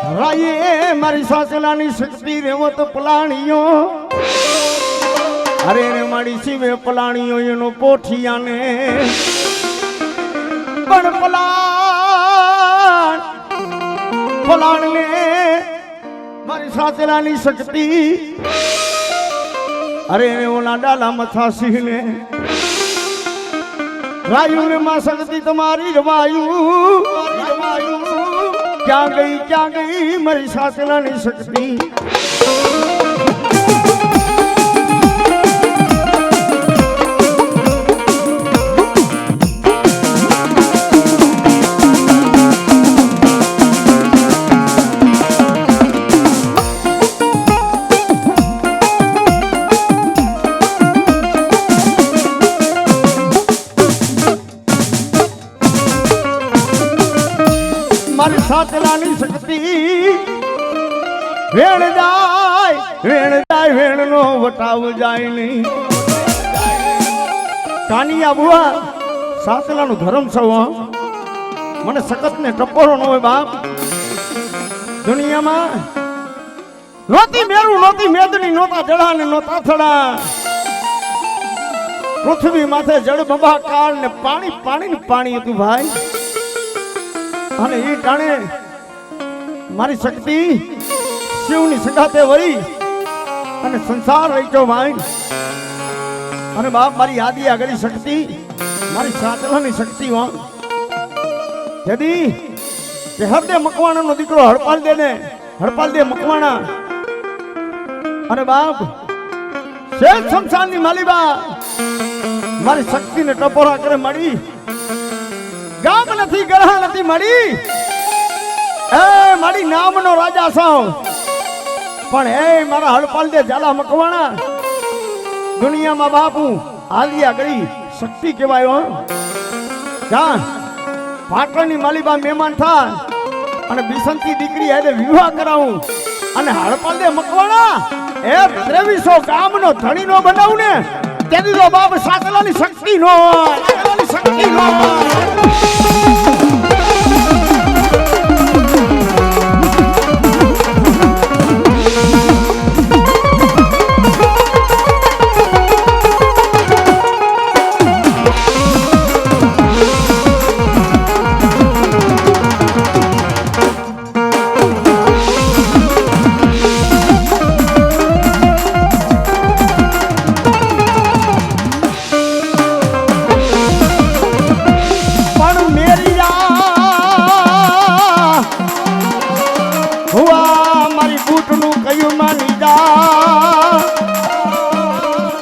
રાયે મારી સાસલાની શક્તિ રેવો તો પલાણીઓ અરે રે મારી શિવે પલાણીઓ એનો પોઠિયાને પણ પલાણ ને મારી સાસલાની શક્તિ અરે રે ઓલા ડાલા મથાસી ને રાયુ રે માં શક્તિ તમારી રવાયુ ક્યાં ગઈ મારી સાસલાની શક્તિ મારી સાસલાની શક્તિ વેણ જાય નો વટાવ જાય નહીં કાનિયા બુઆ સાસલાનું ધર્મ સૌ મને સખત ને ટપોરો ન હોય બાપ દુનિયામાં નોતી મેરું નોતી મેદની નોતા જડા ને નોતા થડા પૃથ્વી માથે જળ બંબાકાર ને પાણી હતું ભાઈ અને એ ટાણે મારી શક્તિ શિવની સંગાતે વળી અને સંસાર રહીજો ભાઈ અને બાપ મારી યાદી આગળ શક્તિ મારી સાચલાની શક્તિ હો યદી કે હરદે મકવાણા નો દીકરો હડપાલ દે મકવાણા અને બાપ શેષ શમશાનની માલીબા મારી શક્તિને ટપોરા કરે મળી ગામ નથી ગરહા નથી મળી એ મારી નામનો રાજા છો પણ એ મારા હડપાલ દે ઝાલા મકવાણા દુનિયામાં બાપુ આલિયા ગળી શક્તિ કહેવાય જા પાટણની માલીબા મહેમાન થા અને બિસંતી દીકરી એને વિવાહ કરાવું અને હડપાલ દે મકવાણા એ 2300 ગામનો ધણી નો બનાવું ને તેથી તો બાપ સાસલાની શક્તિ નો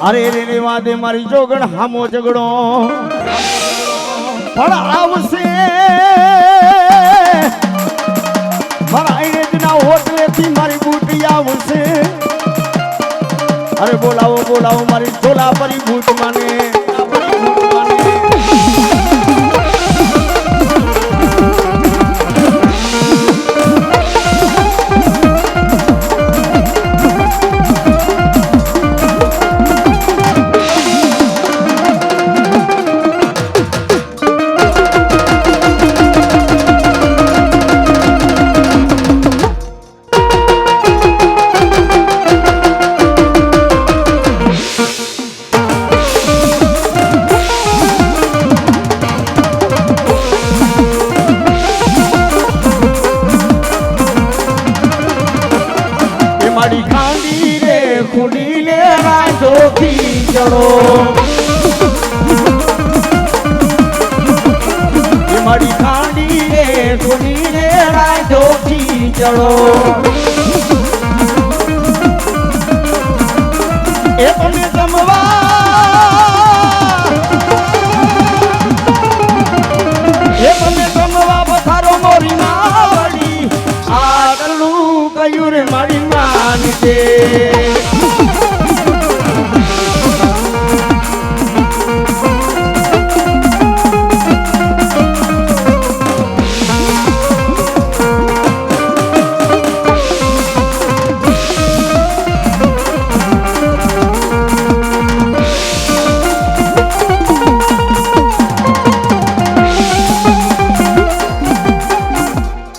અરે રે રેવા દે મારી જોગણ હામો ઝઘડો પણ આવશે મારા આઈનેજના હોટલેથી મારી બૂટી આવશે અરે બોલાવો મારી ઝોલા પરી બૂટ માને મારી ખાંડી રે ખુલી રે રાજો ખીચડો એ તમે જમવા પથારો મોરી માવડી આટલું કયું રે મારી માન છે